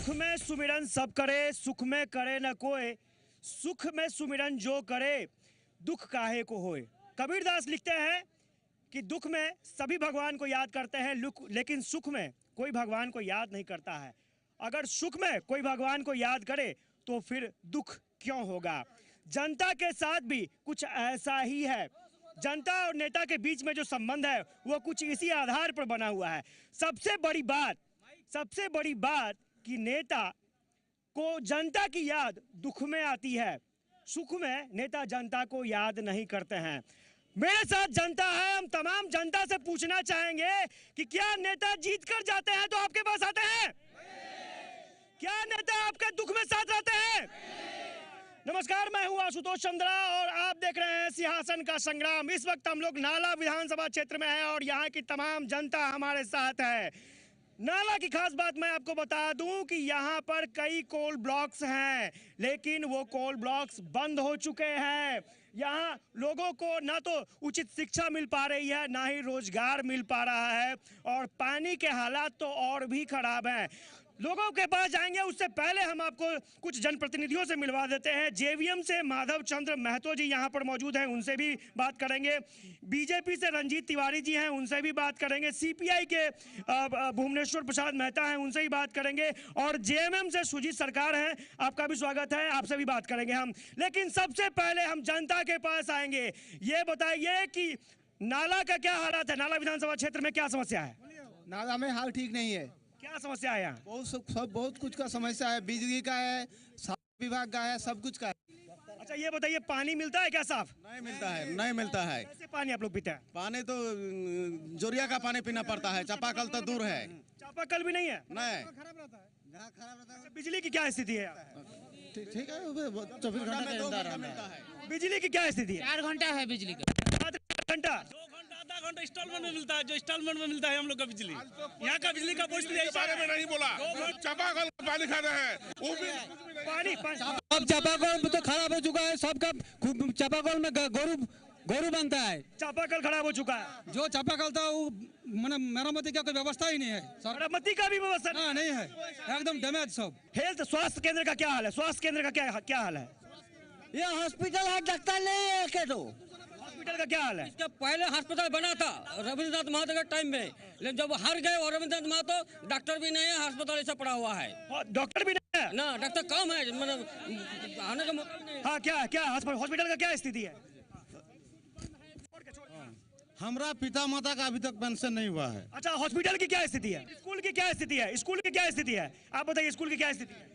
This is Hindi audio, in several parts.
दुख में सुमिरन सब करे, सुख में करे न कोई, सुख में सुमिरन जो करे, दुख काहे को होए। कबीरदास लिखते हैं कि दुख में सभी भगवान को याद करते हैं, लेकिन सुख में कोई भगवान को याद नहीं करता है। अगर सुख में कोई भगवान को याद करे तो फिर दुख क्यों होगा। जनता के साथ भी कुछ ऐसा ही है। जनता और नेता के बीच में जो संबंध है वो कुछ इसी आधार पर बना हुआ है। सबसे बड़ी बात कि नेता को जनता की याद दुख में आती है, सुख में नेता जनता को याद नहीं करते हैं। मेरे साथ जनता है, हम तमाम जनता से पूछना चाहेंगे कि क्या नेता जीत कर जाते हैं तो आपके पास आते हैं? क्या नेता आपके दुख में साथ रहते हैं? नमस्कार, मैं हूं आशुतोष चंद्रा और आप देख रहे हैं सिंहासन का संग्राम। इस वक्त हम लोग नाला विधानसभा क्षेत्र में हैं और यहाँ की तमाम जनता हमारे साथ है। नाला की खास बात मैं आपको बता दूं कि यहाँ पर कई कोल ब्लॉक्स हैं, लेकिन वो कोल ब्लॉक्स बंद हो चुके हैं। यहाँ लोगों को ना तो उचित शिक्षा मिल पा रही है, ना ही रोजगार मिल पा रहा है और पानी के हालात तो और भी खराब हैं। लोगों के पास जाएंगे, उससे पहले हम आपको कुछ जनप्रतिनिधियों से मिलवा देते हैं। जेवीएम से माधव चंद्र महतो जी यहाँ पर मौजूद हैं, उनसे भी बात करेंगे। बीजेपी से रंजीत तिवारी जी हैं, उनसे भी बात करेंगे। सीपीआई के भुवनेश्वर प्रसाद मेहता हैं, उनसे ही बात करेंगे। और जेएमएम से सुजीत सरकार हैं, आपका भी स्वागत है, आपसे भी बात करेंगे हम। लेकिन सबसे पहले हम जनता के पास आएंगे। ये बताइए कि नाला का क्या हालात है, नाला विधानसभा क्षेत्र में क्या समस्या है? नाला में हाल ठीक नहीं है। क्या समस्या है यहाँ? बहुत कुछ का समस्या है, बिजली का है, स्वास्थ्य विभाग का है, सब कुछ का है। अच्छा ये बताइए, पानी मिलता है क्या साफ? नहीं मिलता है। कैसे पानी आप लोग पीते हैं? पानी तो जोरिया का पानी पीना पड़ता है, चापाकल तो दूर है। चापाकल भी नहीं है? नहीं। खराब रहता है। बिजली की क्या स्थिति है? ठीक है, 24 घंटा है। बिजली की क्या स्थिति है? 4 घंटा है बिजली का। 4 घंटा? 2 घंटा आधा घंटा इंस्टॉलमेंट में मिलता है, जो इंस्टॉलमेंट में मिलता है हम लोग का बिजली। यहाँ का बिजली का परिस्थिति के बारे में नहीं बोला। चापाकल का पानी खा रहे हैं, वो भी पानी अब चापाकल तो खराब हो चुका है। सबका चापाकल में गोरू बनता है। चापाकल खराब हो चुका है। जो चापाकल था वो मरम्मती का कोई व्यवस्था ही नहीं है। मरम्मति का भी व्यवस्था नहीं है, एकदम डैमेज सब। हेल्थ स्वास्थ्य केंद्र का क्या हाल है? स्वास्थ्य केंद्र का क्या हाल है? ये हॉस्पिटल है, डॉक्टर नहीं है के तो। हॉस्पिटल का क्या हाल है? इसका पहले अस्पताल बना था रविंद्रनाथ महतो के टाइम में, लेकिन जब हार गए और रविंद्रनाथ महतो, डॉक्टर भी नहीं है, अस्पताल ऐसा पड़ा हुआ है। डॉक्टर भी नहीं है ना, डॉक्टर कम है, मतलब आने का मौका नहीं है। हाँ, क्या हॉस्पिटल का क्या स्थिति है? हमारा पिता माता का अभी तक पेंशन नहीं हुआ है। अच्छा, हॉस्पिटल की क्या स्थिति है? स्कूल की क्या स्थिति है? स्कूल की क्या स्थिति है? आप बताइए, स्कूल की क्या स्थिति है?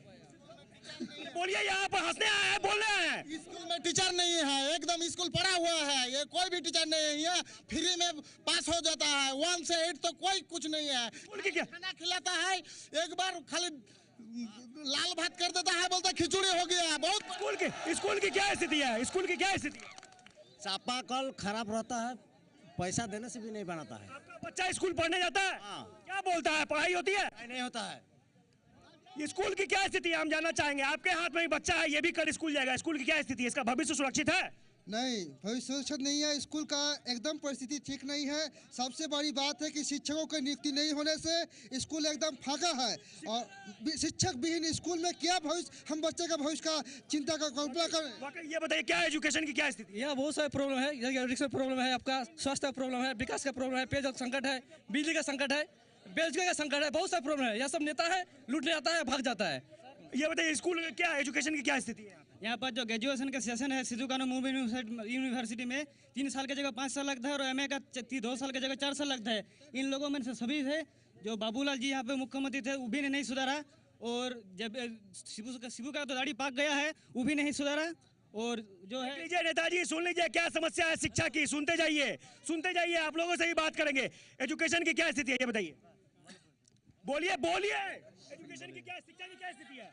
बोलिए, यहाँ पर हंसने आए हैं, बोलने आए हैं। स्कूल में टीचर नहीं है, एकदम स्कूल पड़ा हुआ है, ये कोई भी टीचर नहीं है। यहाँ फ्री में पास हो जाता है, 1 से 8 तो कोई कुछ नहीं है। स्कूल की क्या खाना खिलाता है, एक बार खाली लाल भात कर देता है, बोलता खिचड़ी हो गया। बहुत स्कूल की क्या स्थिति है? स्कूल की क्या स्थिति है? चापाकल खराब रहता है, पैसा देने से भी नहीं बनाता है। आपका बच्चा स्कूल पढ़ने जाता है? हाँ। क्या बोलता है, पढ़ाई होती है? नहीं होता है। ये स्कूल की क्या स्थिति है, हम जानना चाहेंगे। आपके हाथ में ही बच्चा है, ये भी कल स्कूल जाएगा। स्कूल की क्या स्थिति है? इसका भविष्य सुरक्षित है? नहीं, भविष्य सुरक्षित नहीं है। स्कूल का एकदम परिस्थिति ठीक नहीं है। सबसे बड़ी बात है कि शिक्षकों की नियुक्ति नहीं होने से स्कूल एकदम फाका है और शिक्षक विहीन स्कूल में क्या भविष्य, हम बच्चे का भविष्य का चिंता का कल्पना करें। ये बताइए, क्या एजुकेशन की क्या स्थिति? यहाँ बहुत सारे प्रॉब्लम है। एजुकेशन प्रॉब्लम है, आपका स्वास्थ्य का प्रॉब्लम है, विकास का प्रॉब्लम है, पेयजल संकट है, बिजली का संकट है, बेरोजगारी का संकट है, बहुत सारे प्रॉब्लम है। यह सब नेता है, लूटने आता है, भाग जाता है। ये बताइए, स्कूल क्या एजुकेशन की क्या स्थिति है? यहाँ पर जो ग्रेजुएशन का सेशन है सिद्धू कानू यूनिवर्सिटी में 3 साल की जगह 5 साल लगता है और एमए का 2 साल की जगह 4 साल लगता है। इन लोगों में से सभी थे, जो बाबूलाल जी यहाँ पे मुख्यमंत्री थे वो भी नहीं सुधारा, और जब शिबू का तो दाढ़ी पाक गया है वो भी नहीं सुधारा। और जो है लीजिए नेताजी, सुन लीजिए क्या समस्या है शिक्षा की। सुनते जाइए, आप लोगों से ही बात करेंगे। एजुकेशन की क्या स्थिति है, ये बताइए। बोलिए, एजुकेशन की क्या, शिक्षा की क्या स्थिति है?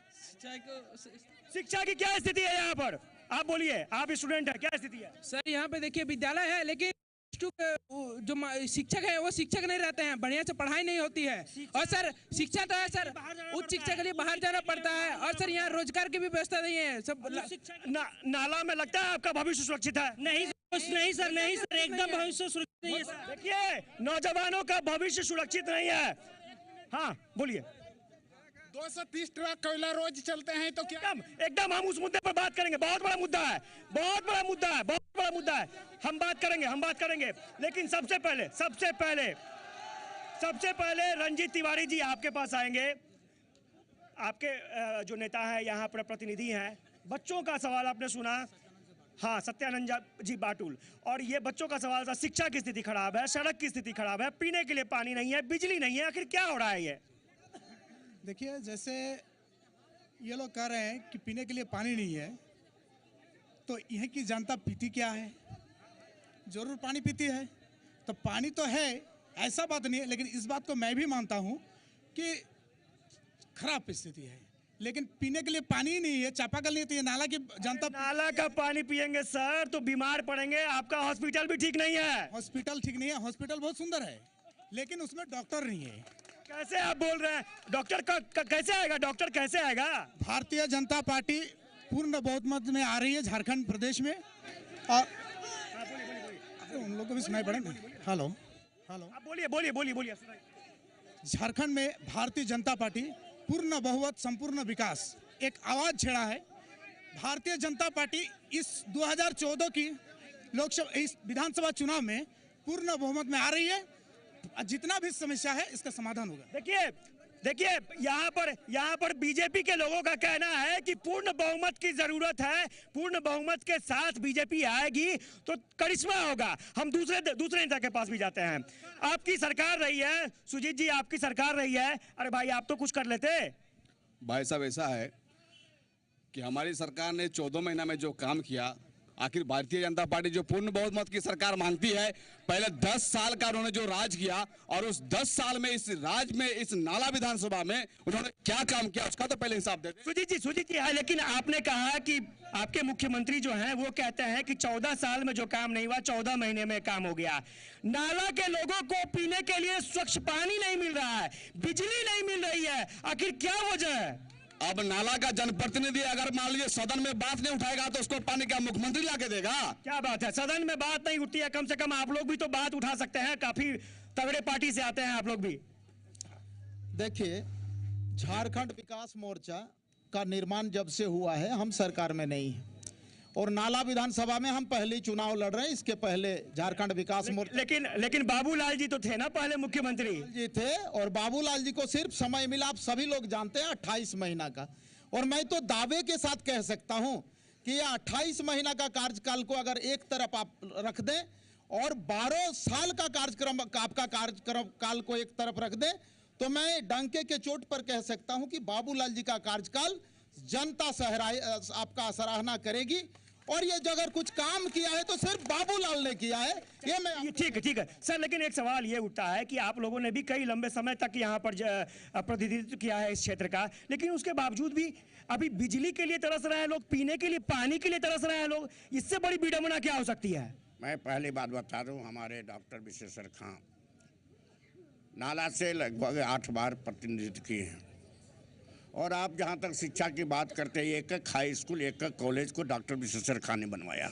शिक्षा की क्या स्थिति है यहाँ पर? आप बोलिए, आप स्टूडेंट है, क्या स्थिति है? सर यहाँ पे देखिए विद्यालय है, लेकिन जो शिक्षक है वो शिक्षक नहीं रहते हैं, बढ़िया से पढ़ाई नहीं होती है। और सर शिक्षा तो है सर, उच्च शिक्षा के लिए बाहर जाना पड़ता है। और सर यहाँ रोजगार की भी व्यवस्था नहीं है। सब नाला में लगता है आपका भविष्य सुरक्षित है? नहीं सर, एकदम भविष्य सुरक्षित नहीं है। देखिए, नौजवानों का भविष्य सुरक्षित नहीं है। हाँ बोलिए। 230 ट्रक कोयला रोज चलते हैं तो क्या? एकदम हम उस मुद्दे पर बात करेंगे। बहुत बड़ा मुद्दा है, बहुत बड़ा मुद्दा है, बहुत बड़ा मुद्दा है। हम बात करेंगे। लेकिन सबसे पहले रंजीत तिवारी जी आपके पास आएंगे। आपके जो नेता है यहाँ पर प्रतिनिधि हैं। बच्चों का सवाल आपने सुना, हाँ, सत्यानंद जी बाटुल, और ये बच्चों का सवाल था, शिक्षा की स्थिति खराब है, सड़क की स्थिति खराब है, पीने के लिए पानी नहीं है, बिजली नहीं है, आखिर क्या हो रहा है ये? देखिए, जैसे ये लोग कह रहे हैं कि पीने के लिए पानी नहीं है, तो यहाँ की जनता पीती क्या है? जरूर पानी पीती है। तो पानी तो है, ऐसा बात नहीं है, लेकिन इस बात को मैं भी मानता हूँ कि खराब स्थिति है, लेकिन पीने के लिए पानी ही नहीं है, चापाकल नहीं है, तो ये नाला की जनता नाला का पानी पिएंगे सर तो बीमार पड़ेंगे। आपका हॉस्पिटल भी ठीक नहीं है। हॉस्पिटल ठीक नहीं है, हॉस्पिटल बहुत सुंदर है, लेकिन उसमें डॉक्टर नहीं है। कैसे आप बोल रहे हैं? डॉक्टर कैसे आएगा? डॉक्टर कैसे आएगा? भारतीय जनता पार्टी पूर्ण बहुमत में आ रही है झारखंड प्रदेश में, और उन लोगों को भी सुनाई पड़े। हेलो, बोलिए। झारखंड में भारतीय जनता पार्टी पूर्ण बहुमत संपूर्ण विकास एक आवाज छेड़ा है। भारतीय जनता पार्टी इस 2014 की लोकसभा, इस विधानसभा चुनाव में पूर्ण बहुमत में आ रही है। जितना भी समस्या है इसका समाधान होगा। देखिए यहाँ पर बीजेपी के लोगों का कहना है कि पूर्ण बहुमत की जरूरत है, पूर्ण बहुमत के साथ बीजेपी आएगी तो करिश्मा होगा। हम दूसरे नेता के पास भी जाते हैं। आपकी सरकार रही है सुजीत जी, आपकी सरकार रही है। अरे भाई, आप तो कुछ कर लेते। भाई साहब, ऐसा है कि हमारी सरकार ने 14 महीना में जो काम किया, आखिर भारतीय जनता पार्टी जो पूर्ण बहुमत की सरकार मानती है, पहले 10 साल का उन्होंने जो राज किया, और उस 10 साल में इस राज में, इस नाला विधानसभा में उन्होंने क्या काम किया उसका तो पहले हिसाब देते। सुजीत जी है, लेकिन आपने कहा कि आपके मुख्यमंत्री जो हैं वो कहते हैं कि 14 साल में जो काम नहीं हुआ 14 महीने में काम हो गया। नाला के लोगों को पीने के लिए स्वच्छ पानी नहीं मिल रहा है, बिजली नहीं मिल रही है, आखिर क्या वजह है? अब नाला का जनप्रतिनिधि अगर मान लीजिए सदन में बात नहीं उठाएगा तो उसको पानी क्या मुख्यमंत्री लाके देगा? क्या बात है, सदन में बात नहीं उठती है? कम से कम आप लोग भी तो बात उठा सकते हैं, काफी तगड़े पार्टी से आते हैं आप लोग भी। देखिए, झारखंड विकास मोर्चा का निर्माण जब से हुआ है, हम सरकार में नहीं है, और नाला विधानसभा में हम पहले चुनाव लड़ रहे हैं। इसके पहले झारखंड विकास मोर्चा, लेकिन बाबूलाल जी तो थे ना पहले मुख्यमंत्री जी थे, और बाबूलाल जी को सिर्फ समय मिला, आप सभी लोग जानते हैं, 28 महीना का। और मैं तो दावे के साथ कह सकता हूं कि यह 28 महीना का कार्यकाल को अगर एक तरफ आप रख दें और 12 साल का कार्यक्रम, आपका कार्यक्रम काल को एक तरफ रख दें, तो मैं डंके के चोट पर कह सकता हूं कि बाबूलाल जी का कार्यकाल जनता आपका सराहना करेगी। और ये जो अगर कुछ काम किया है तो सिर्फ बाबूलाल ने किया है। ये मैं ठीक है सर, लेकिन एक सवाल ये उठता है कि आप लोगों ने भी कई लंबे समय तक यहाँ पर प्रतिनिधित्व किया है इस क्षेत्र का, लेकिन उसके बावजूद भी अभी बिजली के लिए तरस रहे हैं लोग, पीने के लिए, पानी के लिए तरस रहे हैं लोग। इससे बड़ी विडंबना क्या हो सकती है? मैं पहली बात बता दूं, हमारे डॉक्टर विशेश्वर खां नाला से लगभग 8 बार प्रतिनिधित्व किए हैं, और आप जहाँ तक शिक्षा की बात करते हैं, एक हाई स्कूल, एक कॉलेज को डॉक्टर विशेश्वर खां ने बनवाया।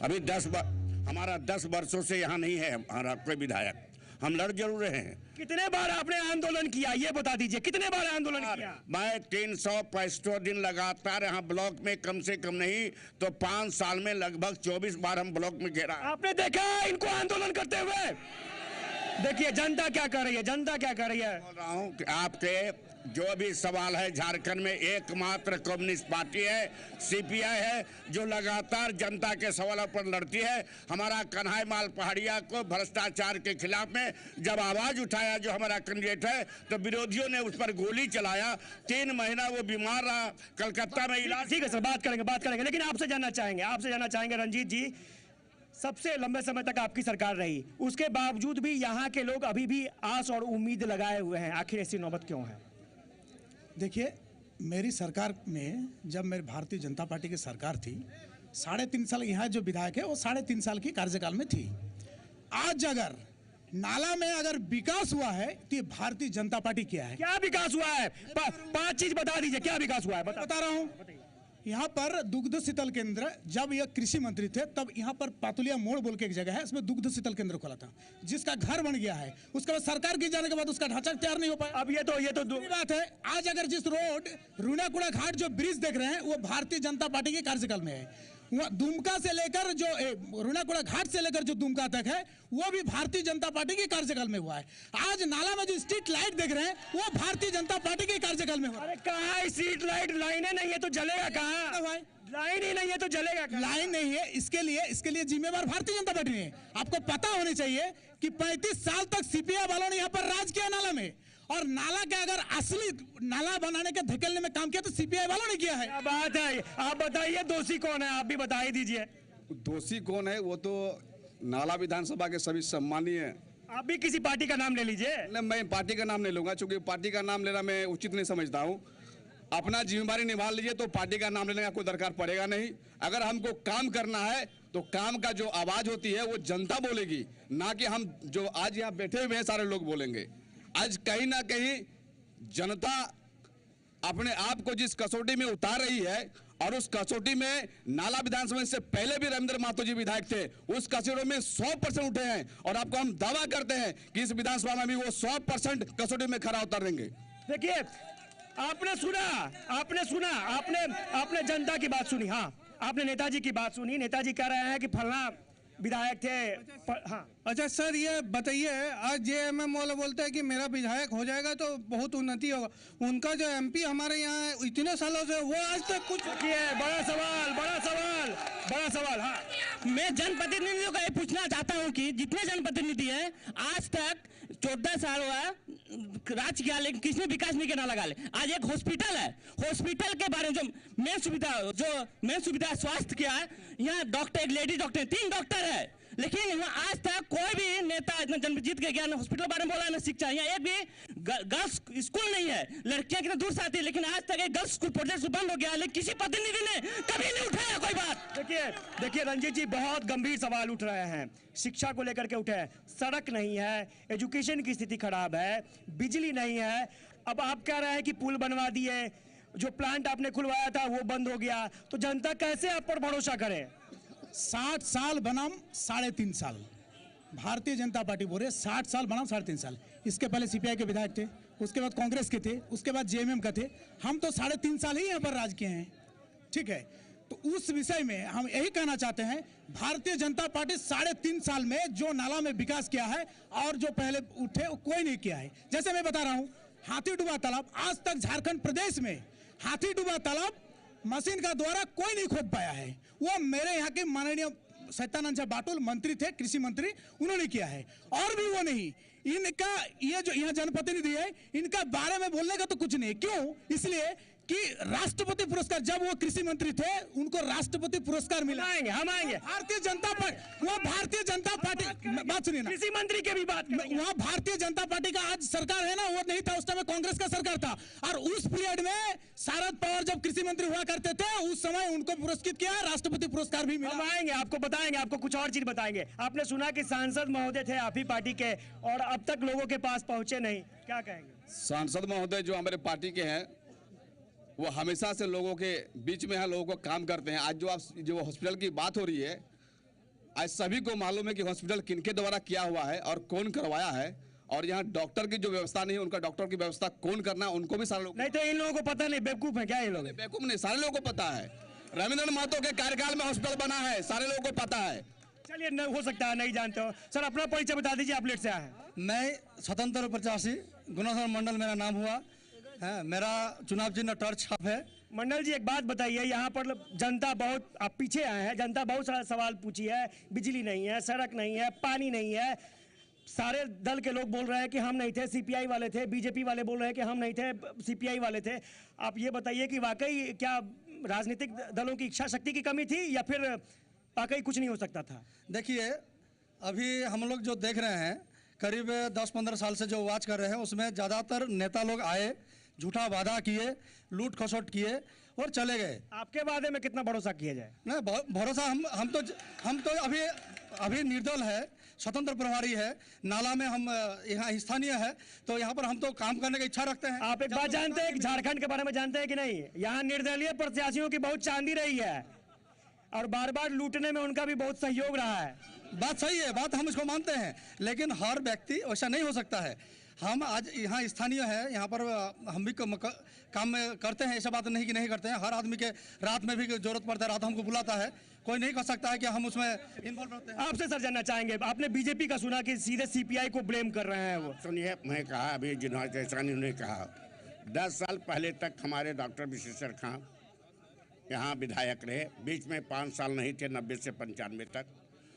अभी 10 वर्षों से यहाँ नहीं है हमारा कोई विधायक। हम लड़ जरूर रहे हैं। कितने बार आपने आंदोलन किया, ये बता दीजिए, कितने बार आंदोलन किया? मैं 365 दिन लगातार यहाँ ब्लॉक में, कम से कम नहीं तो 5 साल में लगभग 24 बार हम ब्लॉक में घेरा। आपने देखा इनको आंदोलन करते हुए? देखिए जनता क्या कर रही है, जनता क्या कर रही है। बोल रहा हूँ कि आपके जो भी सवाल है, झारखंड में एकमात्र कम्युनिस्ट पार्टी है, सीपीआई है, जो लगातार जनता के सवालों पर लड़ती है। हमारा कन्हैया माल पहाड़िया को भ्रष्टाचार के खिलाफ में जब आवाज उठाया, जो हमारा कैंडिडेट है, तो विरोधियों ने उस पर गोली चलाया। 3 महीना वो बीमार रहा, कलकत्ता में इलाज। ठीक है सर, बात करेंगे, लेकिन आपसे जानना चाहेंगे रंजीत जी, सबसे लंबे समय तक आपकी सरकार रही, उसके बावजूद भी यहाँ के लोग अभी भी आस और उम्मीद लगाए हुए हैं, आखिर ऐसी नौबत क्यों है? देखिए, मेरी सरकार में, जब मेरी भारतीय जनता पार्टी की सरकार थी, 3.5 साल यहाँ जो विधायक है वो 3.5 साल की कार्यकाल में थी। आज अगर नाला में अगर विकास हुआ है तो ये भारतीय जनता पार्टी क्या है? क्या विकास हुआ है? 5 चीज बता दीजिए, क्या विकास हुआ है? बता रहा हूँ। यहाँ पर दुग्ध शीतल केंद्र, जब यह कृषि मंत्री थे तब यहाँ पर पातुलिया मोड़ बोल के एक जगह है, इसमें दुग्ध शीतल केंद्र खोला था, जिसका घर बन गया है। उसके बाद सरकार गिर जाने के बाद उसका ढांचा तैयार नहीं हो पाया। अब ये तो बात है, आज अगर जिस रोड रूनाकुड़ा घाट जो ब्रिज देख रहे हैं वो भारतीय जनता पार्टी के कार्यकाल में है। वहाँ दुमका से लेकर जो रूनाकुड़ा घाट से लेकर जो दुमका तक है वो भी भारतीय जनता पार्टी के कार्यकाल में हुआ है। आज नाला में जो स्ट्रीट लाइट देख रहे हैं वो भारतीय जनता पार्टी के कार्यकाल में हुआ। अरे कहाँ स्ट्रीट लाइट? लाइनें नहीं है तो जलेगा कहाँ? लाइन ही नहीं है तो जलेगा कहाँ? लाइन नहीं है, इसके लिए जिम्मेवार भारतीय जनता पार्टी है। आपको पता होनी चाहिए कि 35 साल तक सीपीआई वालों ने यहाँ पर राज किया नाला में, और नाला के अगर असली नाला बनाने के धकेलने में काम किया तो सीपीआई वालों ने किया है। क्या बात है? आप बताइए दोषी कौन है? आप भी बता ही दीजिए। दोषी कौन है? वो तो नाला विधानसभा के सभी सम्मानीय। आप भी किसी पार्टी का नाम ले लीजिए। नहीं, मैं पार्टी का नाम नहीं लूंगा, क्योंकि पार्टी का नाम लेना मैं उचित नहीं समझता हूँ। अपना जिम्मेदारी निभा लीजिए, तो पार्टी का नाम लेने का कोई दरकार पड़ेगा नहीं। अगर हमको काम करना है तो काम का जो आवाज होती है वो जनता बोलेगी, ना कि हम जो आज यहाँ बैठे हुए हैं सारे लोग बोलेंगे। आज कहीं ना कहीं जनता अपने आप को जिस कसौटी में उतार रही है, और उस कसौटी में नाला विधानसभा से पहले भी रविंद्र महतो जी विधायक थे, उस कसौटी में 100% उठे हैं, और आपको हम दावा करते हैं कि इस विधानसभा में भी वो 100% कसौटी में खरा उतर देंगे। देखिए, आपने सुना, आपने जनता की बात सुनी। हाँ, आपने नेताजी की बात सुनी। नेताजी कह रहे हैं कि फलना विधायक थे। हाँ, अच्छा सर, ये बताइए, आज जेएमएम वाले बोलते हैं कि मेरा विधायक हो जाएगा तो बहुत उन्नति होगा। उनका जो एमपी हमारे यहाँ इतने सालों से, वो आज तक कुछ बड़ा सवाल। हाँ, मैं जनप्रतिनिधियों को ये पूछना चाहता हूँ कि जितने जनप्रतिनिधि हैं आज तक 14 साल हुआ राज किया, लेकिन किसने विकास नहीं करना लगा। आज एक हॉस्पिटल है, हॉस्पिटल के बारे में जो मेन सुविधा स्वास्थ्य किया है, यहाँ डॉक्टर, एक लेडी डॉक्टर, 3 डॉक्टर है, लेकिन यहाँ आज तक कोई भी नेता इतना जन्म जीत के गया ना हॉस्पिटल बारे में बोला ना शिक्षा। यहाँ एक भी गर्ल्स स्कूल नहीं है, लड़कियां कितने दूर से आती है, लेकिन आज तक एक गर्ल्स स्कूल प्रोजेक्ट बंद हो गया, लेकिन किसी प्रतिनिधि ने कभी नहीं उठाया कोई बात। देखिए रंजीत जी, बहुत गंभीर सवाल उठ रहे हैं, शिक्षा को लेकर के उठे हैं। सड़क नहीं है, एजुकेशन की स्थिति खराब है, बिजली नहीं है। अब आप कह रहे हैं कि पुल बनवा दिए, जो प्लांट आपने खुलवाया था वो बंद हो गया, तो जनता कैसे आप पर भरोसा करे? 60 साल बनाम 3.5 साल, भारतीय जनता पार्टी बोल रही है 60 साल बनाम 3.5 साल। इसके पहले सीपीआई के विधायक थे, उसके बाद कांग्रेस के थे, उसके बाद जेएमएम का थे। हम तो 3.5 साल ही यहाँ पर राज किए हैं, ठीक है। तो उस विषय में हम यही कहना चाहते हैं, भारतीय जनता पार्टी 3.5 साल में जो नाला में विकास किया है और जो पहले उठे वो कोई नहीं किया है। जैसे मैं बता रहा हूँ, हाथीडुबा तालाब, आज तक झारखंड प्रदेश में हाथीडुबा तालाब मशीन का द्वारा कोई नहीं खोद पाया है। वो मेरे यहाँ के माननीय सत्यानंद बाटुल मंत्री थे, कृषि मंत्री, उन्होंने किया है। और भी वो नहीं, इनका ये जो यहाँ जनप्रतिनिधि है, इनका बारे में बोलने का तो कुछ नहीं। क्यों? इसलिए कि राष्ट्रपति पुरस्कार, जब वो कृषि मंत्री थे उनको राष्ट्रपति पुरस्कार मिला। हम आएंगे। भारतीय जनता पार्टी, वो भारतीय जनता पार्टी, बात सुनिए ना, कृषि मंत्री के भी बात, वहाँ भारतीय जनता पार्टी का आज सरकार है ना, वो नहीं था उस समय, कांग्रेस का सरकार था। और उस पीरियड में शरद पवार जब कृषि मंत्री हुआ करते थे, उस समय उनको पुरस्कृत किया, राष्ट्रपति पुरस्कार भी मिला। हम आएंगे, आपको बताएंगे, आपको कुछ और चीज बताएंगे। आपने सुना कि सांसद महोदय थे आप ही पार्टी के, और अब तक लोगों के पास पहुंचे नहीं, क्या कहेंगे? सांसद महोदय जो हमारे पार्टी के हैं, वो हमेशा से लोगों के बीच में है, लोगों को काम करते हैं। आज जो हॉस्पिटल की बात हो रही है, आज सभी को मालूम है कि हॉस्पिटल किनके द्वारा किया हुआ है और कौन करवाया है, और यहाँ डॉक्टर की जो व्यवस्था नहीं है, उनका डॉक्टर की व्यवस्था कौन करना है, उनको भी सारे लोग नहीं। तो इन लोगों को पता नहीं, बेवकूफ है क्या ये लोग? बेवकूफ नहीं, सारे लोगों को पता है। रविंद्र महतो के कार्यकाल में हॉस्पिटल बना है, सारे लोगों को पता है। चलिए, हो सकता है नहीं जानते हो। सर, अपना परिचय बता दीजिए, आप लेट से आए हैं। मैं स्वतंत्र प्रत्याशी गुनासर मंडल मेरा नाम हुआ है, मेरा चुनाव चिन्ह टॉर्च छाप है। मंडल जी, एक बात बताइए, यहाँ पर जनता बहुत, आप पीछे आए हैं, जनता बहुत सारा सवाल पूछी है, बिजली नहीं है, सड़क नहीं है, पानी नहीं है। सारे दल के लोग बोल रहे हैं कि हम नहीं थे, सीपीआई वाले थे, बीजेपी वाले बोल रहे हैं कि हम नहीं थे, सीपीआई वाले थे। आप ये बताइए कि वाकई क्या राजनीतिक दलों की इच्छा शक्ति की कमी थी, या फिर वाकई कुछ नहीं हो सकता था? देखिए, अभी हम लोग जो देख रहे हैं, करीब 10-15 साल से जो वॉच कर रहे हैं, उसमें ज़्यादातर नेता लोग आए, झूठा वादा किए, लूट खसोट किए और चले गए। आपके वादे में कितना भरोसा किया जाए? नहीं, भरोसा हम तो अभी अभी निर्दल है, स्वतंत्र प्रभारी है, नाला में हम यहाँ स्थानीय है, तो यहाँ पर हम तो काम करने की इच्छा रखते हैं। आप एक बात जानते हैं कि झारखंड के बारे में जानते हैं कि नहीं, यहाँ निर्दलीय प्रत्याशियों की बहुत चांदी रही है और बार बार लूटने में उनका भी बहुत सहयोग रहा है। बात सही है, बात हम इसको मानते हैं, लेकिन हर व्यक्ति वैसा नहीं हो सकता है। हम आज यहाँ स्थानीय है, यहाँ पर हम भी काम में करते हैं, ऐसा बात नहीं कि नहीं करते हैं। हर आदमी के रात में भी जरूरत पड़ता है, रात हमको बुलाता है, कोई नहीं कर सकता है कि हम उसमें इन्वॉल्व रहते हैं। आपसे सर जानना चाहेंगे, आपने बीजेपी का सुना कि सीधे सीपीआई को ब्लेम कर रहे हैं वो। सुनिए, मैं कहा अभी जिन्होंने जैसानी ने कहा 10 साल पहले तक हमारे डॉक्टर विशेश्वर खां यहाँ विधायक रहे, बीच में 5 साल नहीं थे, 90 से 95 तक।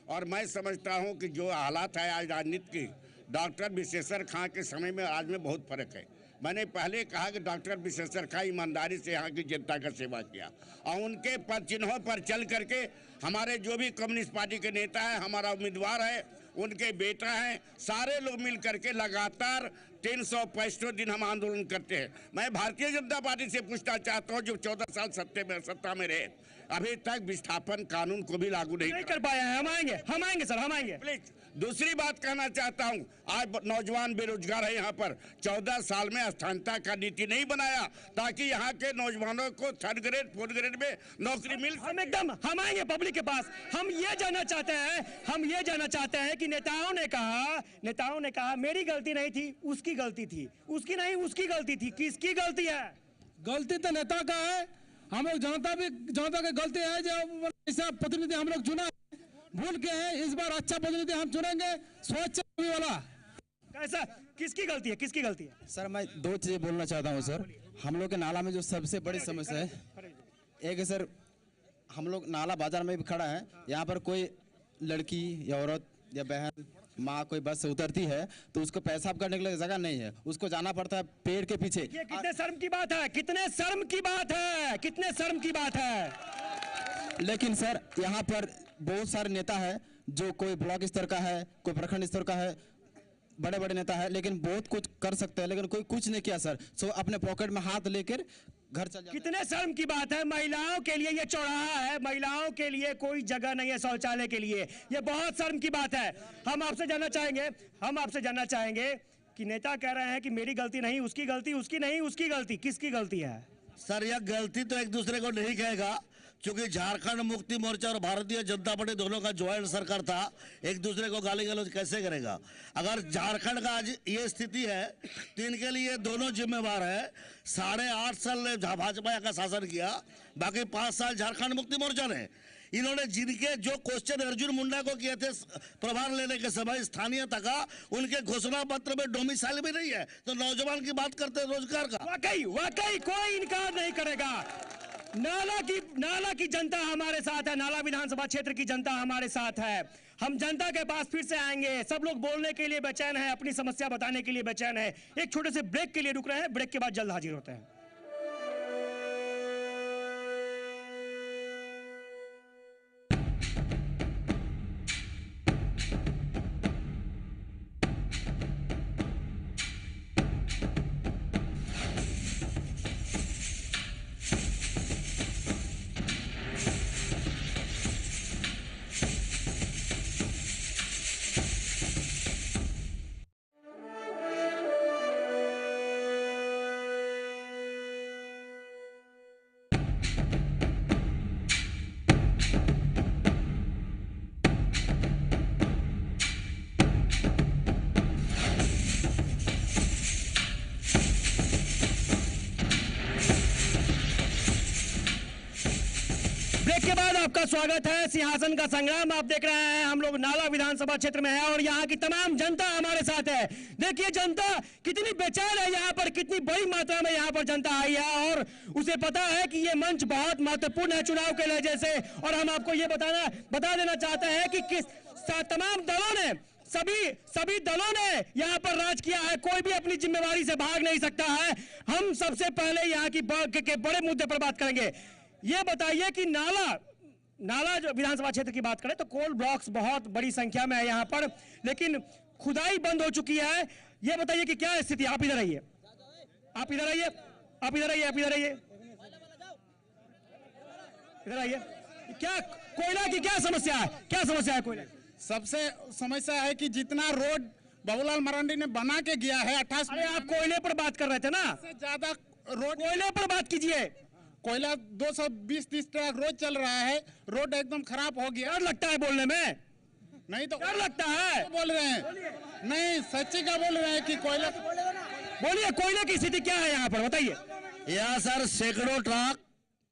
और मैं समझता हूँ कि जो हालात है आज राजनीति की, डॉक्टर विशेश्वर खां के समय में आज में बहुत फर्क है। मैंने पहले कहा कि डॉक्टर विशेश्वर खां ईमानदारी से यहाँ की जनता का सेवा किया और उनके पद चिन्हों पर चल करके हमारे जो भी कम्युनिस्ट पार्टी के नेता है, हमारा उम्मीदवार है, उनके बेटा हैं, सारे लोग मिल करके लगातार 365 दिन हम आंदोलन करते हैं। मैं भारतीय जनता पार्टी से पूछना चाहता हूँ, जो 14 साल सत्ता में रहे, अभी तक विस्थापन कानून को भी लागू नहीं कर पाया है। हम आएंगे सर, हम आएंगे। प्लीज दूसरी बात कहना चाहता हूं, आज नौजवान बेरोजगार है यहाँ पर, 14 साल में स्थानीयता का नीति नहीं बनाया ताकि यहाँ के नौजवानों को 3rd ग्रेड 4th ग्रेड में नौकरी मिल। हम आएंगे पब्लिक के पास। हम ये जानना चाहते हैं कि नेताओं ने कहा मेरी गलती नहीं थी, उसकी गलती थी, उसकी नहीं उसकी गलती थी। किसकी गलती है? गलती तो नेता का है, हम लोग जनता की गलती है। जो ऐसा प्रतिनिधि हम लोग चुना भूल के हैं, इस बार अच्छा प्रतिनिधि हम चुनेंगे, स्वच्छ वाला। कैसा, किसकी गलती है, किसकी गलती है? सर मैं 2 चीजें बोलना चाहता हूँ सर। हम लोग के नाला में जो सबसे बड़ी समस्या है, एक है सर, हम लोग नाला बाजार में भी खड़ा है, यहाँ पर कोई लड़की या औरत या बहन माँ कोई बस से उतरती है तो उसको पेशाब करने के लिए जगह नहीं है, उसको जाना पड़ता है पेड़ के पीछे। ये कितने शर्म की बात है, कितने शर्म की बात है, कितने शर्म की बात है। लेकिन सर यहाँ पर बहुत सारे नेता है, जो कोई ब्लॉक स्तर का है, कोई प्रखंड स्तर का है, बड़े बड़े नेता है, लेकिन बहुत कुछ कर सकते हैं, लेकिन कोई कुछ नहीं किया सर। सो अपने पॉकेट में हाथ लेकर घर चल जाते। कितने शर्म की बात है। महिलाओं के लिए ये चौराहा है, महिलाओं के लिए कोई जगह नहीं है शौचालय के लिए, ये बहुत शर्म की बात है। हम आपसे जानना चाहेंगे कि नेता कह रहे हैं कि मेरी गलती नहीं, उसकी गलती, उसकी नहीं उसकी गलती, किसकी गलती है? सर यह गलती तो एक दूसरे को नहीं कहेगा, क्योंकि झारखंड मुक्ति मोर्चा और भारतीय जनता पार्टी दोनों का ज्वाइंट सरकार था, एक दूसरे को गाली गलौज कैसे करेगा? अगर झारखंड का आज ये स्थिति है तो इनके लिए दोनों जिम्मेवार है। 8.5 साल ने भाजपा का शासन किया, बाकी 5 साल झारखंड मुक्ति मोर्चा ने। इन्होंने जिनके जो क्वेश्चन अर्जुन मुंडा को किए थे प्रभार लेने के समय स्थानीयता का, उनके घोषणा पत्र में डोमिसाइल भी नहीं है, तो नौजवान की बात करते हैं रोजगार का। वाकई कोई इनकार नहीं करेगा। नाला की जनता हमारे साथ है, नाला विधानसभा क्षेत्र की जनता हमारे साथ है। हम जनता के पास फिर से आएंगे, सब लोग बोलने के लिए बेचैन है, अपनी समस्या बताने के लिए बेचैन है। एक छोटे से ब्रेक के लिए रुक रहे हैं, ब्रेक के बाद जल्द हाजिर होते हैं। के बाद आपका स्वागत है सिंहासन का संग्राम। आप देख रहे हैं हम लोग नाला विधानसभा क्षेत्र में है और यहाँ की तमाम जनता हमारे साथ है। देखिए जनता कितनी बेचैन है, यहाँ पर कितनी बड़ी मात्रा में यहाँ पर जनता आई है और उसे पता है कि ये मंच बहुत महत्वपूर्ण है चुनाव के लिहाजे से। और हम आपको ये बता देना चाहते हैं कि किस तमाम दलों ने सभी दलों ने यहाँ पर राज किया है, कोई भी अपनी जिम्मेवारी से भाग नहीं सकता है। हम सबसे पहले यहाँ की बड़े मुद्दे पर बात करेंगे। ये बताइए कि नाला जो विधानसभा क्षेत्र की बात करें तो कोल ब्लॉक्स बहुत बड़ी संख्या में है यहाँ पर, लेकिन खुदाई बंद हो चुकी है। ये बताइए कि क्या स्थिति। आप इधर आइए, आप इधर आइए, आप इधर आइए, आप इधर आइए, इधर आइए। क्या कोयला की क्या समस्या है, क्या समस्या है कोयला? सबसे समस्या है कि जितना रोड बाबूलाल मरांडी ने बना के गया है 28। अरे आप कोयले पर बात कर रहे थे ना, से ज्यादा रोड कोयले पर बात कीजिए। कोयला 220-30 ट्रक रोज चल रहा है, रोड एकदम खराब हो गया। डर लगता है बोलने में, नहीं तो डर लगता है। बोल रहे हैं, नहीं सच्ची का बोल रहे हैं कि कोयला। बोलिए कोयले की स्थिति क्या है यहाँ पर, बताइए। यहाँ सर सैकड़ों ट्रक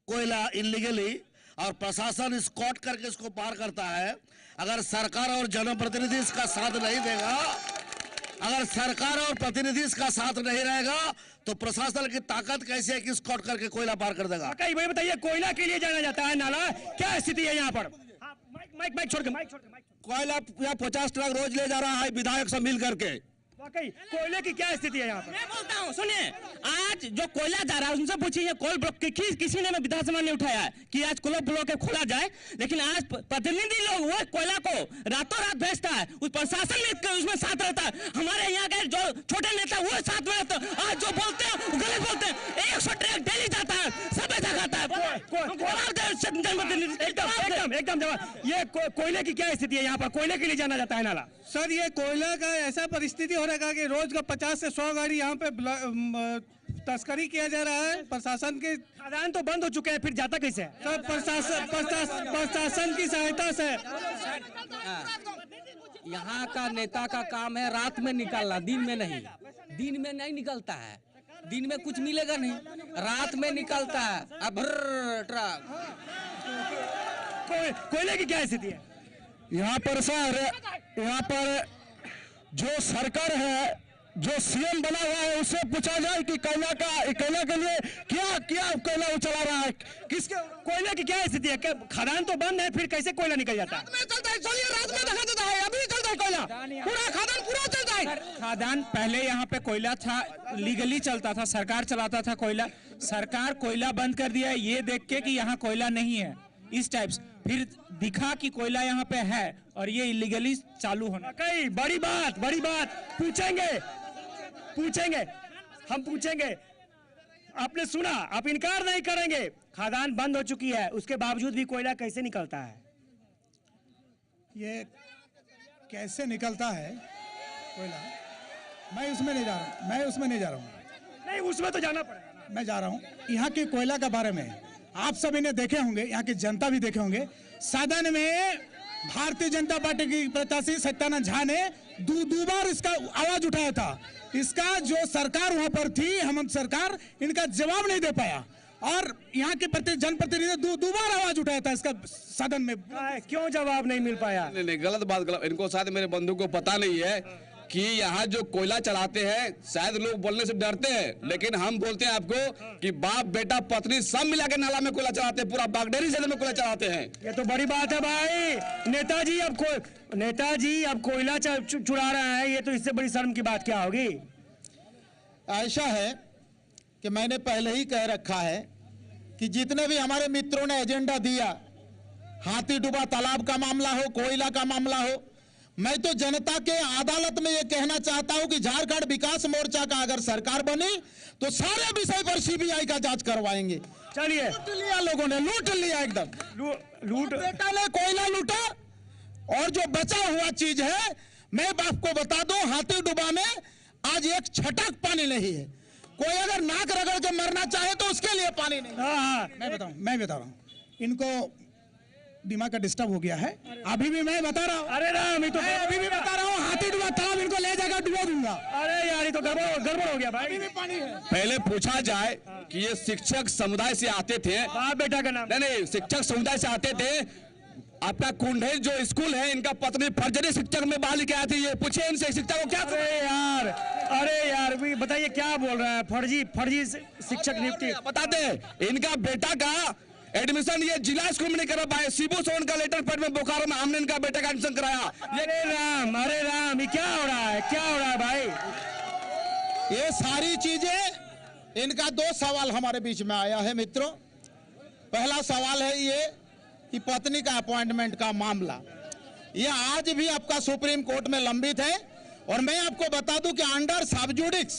कोयला इलीगली और प्रशासन स्कॉट करके इसको पार करता है। अगर सरकार और जनप्रतिनिधि इसका साथ नहीं देगा, अगर सरकार और प्रतिनिधि इसका साथ नहीं रहेगा तो प्रशासन की ताकत कैसे है कि स्कॉट करके कोयला पार कर देगा। कई भाई बताइए, कोयला के लिए जाना जाता है नाला, क्या स्थिति है यहाँ पर? माइक छोड़ के कोयला 50 ट्रक रोज ले जा रहा है विधायक सब मिल करके। वाकई कोयले की क्या स्थिति है यहाँ पर? मैं बोलता हूँ, सुनिए, आज जो कोयला जा रहा है उनसे पूछिए कोल ब्लॉक किसी ने विधानसभा नहीं उठाया है कि आज कोल ब्लॉक खोला जाए, लेकिन आज प्रतिनिधि लोग वो कोयला को रातों रात भेजता है, उस प्रशासन में उसमें साथ रहता है। हमारे यहाँ के जो छोटे नेता वो साथ में रहते हैं, आज जो बोलते हैं वो गलत बोलते हैं। 100 ट्रक डेली जाता है, सब ऐसा खाता है। एकदम ये कोयले की क्या स्थिति है यहाँ पर? कोयले के लिए जाना जाता है नाला। सर ये कोयला का ऐसा परिस्थिति हो रहा है कि रोज का 50 से 100 गाड़ी यहाँ पे तस्करी किया जा रहा है। प्रशासन के खदान तो बंद हो चुके हैं, फिर जाता कैसे है? सर प्रशासन की सहायता से। यहाँ का नेता का काम है रात में निकालना, दिन में नहीं। दिन में नहीं निकलता है, दिन में कुछ मिलेगा नहीं, रात में निकलता है। अब ट्रक कोयले की क्या स्थिति है यहाँ पर? सर यहाँ पर जो सरकार है, जो सीएम बना हुआ है, उससे पूछा जाए कि कोयला के लिए क्या कोयला वो चला रहा है, किसके? कोयले की क्या स्थिति है? खदान तो बंद है, फिर कैसे कोयला निकल जाता है? रात में चलता है, चलिए रात में दिखा देता है, अभी चलता है कोयला, पूरा खदान पूरा चलता है। खदान पहले यहाँ पे कोयला था, लीगली चलता था, सरकार चलाता था कोयला। सरकार कोयला बंद कर दिया है ये देख के कि यहाँ कोयला नहीं है, इस टाइप से। फिर दिखा कि कोयला यहाँ पे है और ये इलीगली चालू होना। कई बड़ी बात पूछेंगे, हम पूछेंगे। आपने सुना, आप इनकार नहीं करेंगे, खदान बंद हो चुकी है, उसके बावजूद भी कोयला कैसे निकलता है? ये कैसे निकलता है कोयला, मैं उसमें नहीं जा रहा हूँ, नहीं उसमें तो जाना पड़ेगा। मैं जा रहा हूँ। यहाँ के कोयला के बारे में आप सभी ने देखे होंगे, यहाँ की जनता भी देखे होंगे। सदन में भारतीय जनता पार्टी की प्रत्याशी सत्यानंद झा ने दो बार इसका आवाज उठाया था। इसका जो सरकार वहां पर थी, हेमंत सरकार, इनका जवाब नहीं दे पाया और यहाँ के जनप्रतिनिधि दो बार आवाज उठाया था इसका सदन में। क्यों जवाब नहीं मिल पाया? नहीं, गलत बात, गलत। इनको शायद मेरे बंधु को पता नहीं है कि यहाँ जो कोयला चलाते हैं, शायद लोग बोलने से डरते हैं, लेकिन हम बोलते हैं आपको कि बाप बेटा पत्नी सब मिला के नाला में कोयला चलाते हैं, पूरा बागडेरी शहर में कोयला चलाते हैं। ये तो बड़ी बात है भाई। नेताजी अब कोयला चुरा रहा है, ये तो इससे बड़ी शर्म की बात क्या होगी? ऐसा है कि मैंने पहले ही कह रखा है कि जितने भी हमारे मित्रों ने एजेंडा दिया, हाथी डूबा तालाब का मामला हो, कोयला का मामला हो, मैं तो जनता के अदालत में ये कहना चाहता हूं कि झारखंड विकास मोर्चा का अगर सरकार बनी तो सारे विषय पर सीबीआई का जांच करवाएंगे। चलिए, लूट लिया लोगों ने, लूट लिया एकदम। लूट बेटा ने कोयला लूटा और जो बचा हुआ चीज है, मैं आपको बता दूं, हाथी डुबा में आज एक छटक पानी नहीं है। कोई अगर नाक रगड़ के मरना चाहे तो उसके लिए पानी नहीं। मैं बता रहा हूं, इनको दिमाग का डिस्टर्ब हो गया है। अभी भी मैं बता रहा हूँ, अरे राम, तो अभी भी बता रहा हूँ, हाथी डुबा तालाब इनको ले जाकर डुबा दूंगा। अरे यार, ये तो गड़बड़ हो गया भाई। अभी भी पानी है। पहले पूछा जाए कि ये शिक्षक समुदाय से आते थे, बाप बेटा का नाम नहीं, शिक्षक समुदाय से आते थे। आपका कुंडे जो स्कूल है, इनका पत्नी फर्जरी शिक्षक में बहाली क्या थी, ये पूछिए इनसे, शिक्षक को क्या? अरे यार बताइए क्या बोल रहा है? फर्जी शिक्षक नियुक्ति बताते। इनका बेटा का एडमिशन ये जिला स्कूल में नहीं करा पाए, शिबू सोन का लेटर पैड में बोकारो में हमने इनका बेटा का एडमिशन कराया। अरे राम, ये क्या हो रहा है भाई? ये सारी चीजें, इनका 2 सवाल हमारे बीच में आया है मित्रों। पहला सवाल है ये कि पत्नी का अपॉइंटमेंट का मामला, ये आज भी आपका सुप्रीम कोर्ट में लंबित है। और मैं आपको बता दूं कि अंडर सब जुडिक्स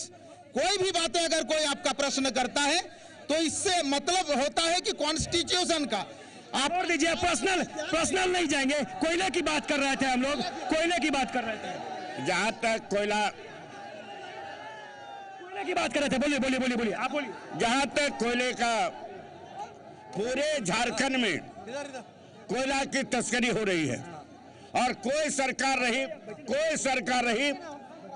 कोई भी बातें अगर कोई आपका प्रश्न करता है तो इससे मतलब होता है कि कॉन्स्टिट्यूशन का आप और दीजिए, पर्सनल नहीं जाएंगे। कोयले की बात कर रहे थे हम लोग, कोयले की बात कर रहे थे। जहां तक कोयले की बात कर रहे थे, बोलिए आप बोलिए। जहां तक कोयले का, पूरे झारखंड में कोयला की तस्करी हो रही है और कोई सरकार रही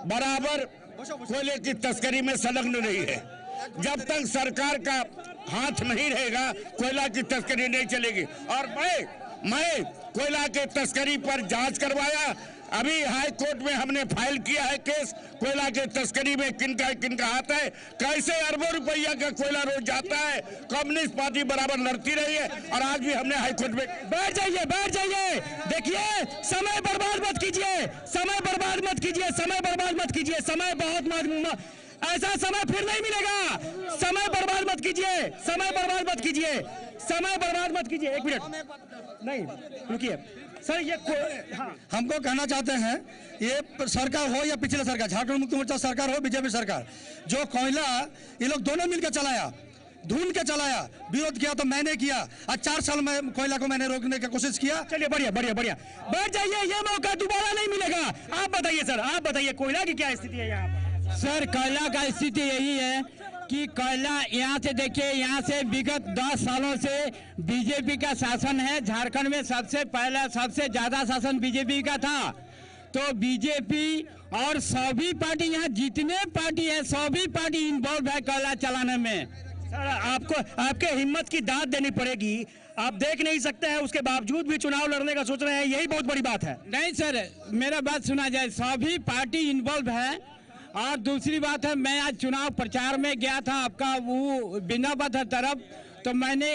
बराबर कोयले की तस्करी में संलग्न नहीं है। जब तक सरकार का हाथ नहीं रहेगा कोयला की तस्करी नहीं चलेगी। और मैं कोयला की तस्करी पर जांच करवाया, अभी हाई कोर्ट में हमने फाइल किया है केस। कोयला के तस्करी में किनका हाथ है, कैसे अरबों रुपया का कोयला रोज जाता है। कम्युनिस्ट पार्टी बराबर लड़ती रही है और आज भी हमने हाई कोर्ट में। बैठ जाइए। देखिए, समय बर्बाद मत कीजिए, समय बहुत ऐसा समय फिर नहीं मिलेगा। समय बर्बाद मत कीजिए। एक मिनट नहीं, रुकिए सर। ये हमको कहना चाहते हैं, ये सरकार हो या पिछले सरकार, झारखंड मुक्ति मोर्चा सरकार हो, बीजेपी सरकार, जो कोयला ये लोग दोनों मिलकर चलाया, ढूंढ के चलाया। विरोध किया तो मैंने किया, आज 4 साल में कोयला को मैंने रोकने की कोशिश किया। चलिए, बढ़िया। बैठ जाइए, ये मौका दोबारा नहीं मिलेगा। आप बताइए सर, कोयला की क्या स्थिति है यहाँ पर? सर, कोयला का स्थिति यही है कि कोयला यहाँ से देखिए, यहाँ से विगत 10 सालों से बीजेपी का शासन है। झारखंड में सबसे ज्यादा शासन बीजेपी का था। तो बीजेपी और सभी पार्टी, यहाँ जितने पार्टी है सभी पार्टी इन्वॉल्व है कोयला चलाने में। सर, आपके हिम्मत की दाद देनी पड़ेगी। आप देख नहीं सकते हैं, उसके बावजूद भी चुनाव लड़ने का सोच रहे हैं, यही बहुत बड़ी बात है। नहीं सर, मेरा बात सुना जाए, सभी पार्टी इन्वॉल्व है। और दूसरी बात है, मैं आज चुनाव प्रचार में गया था आपका वो बिनाबद तरफ, तो मैंने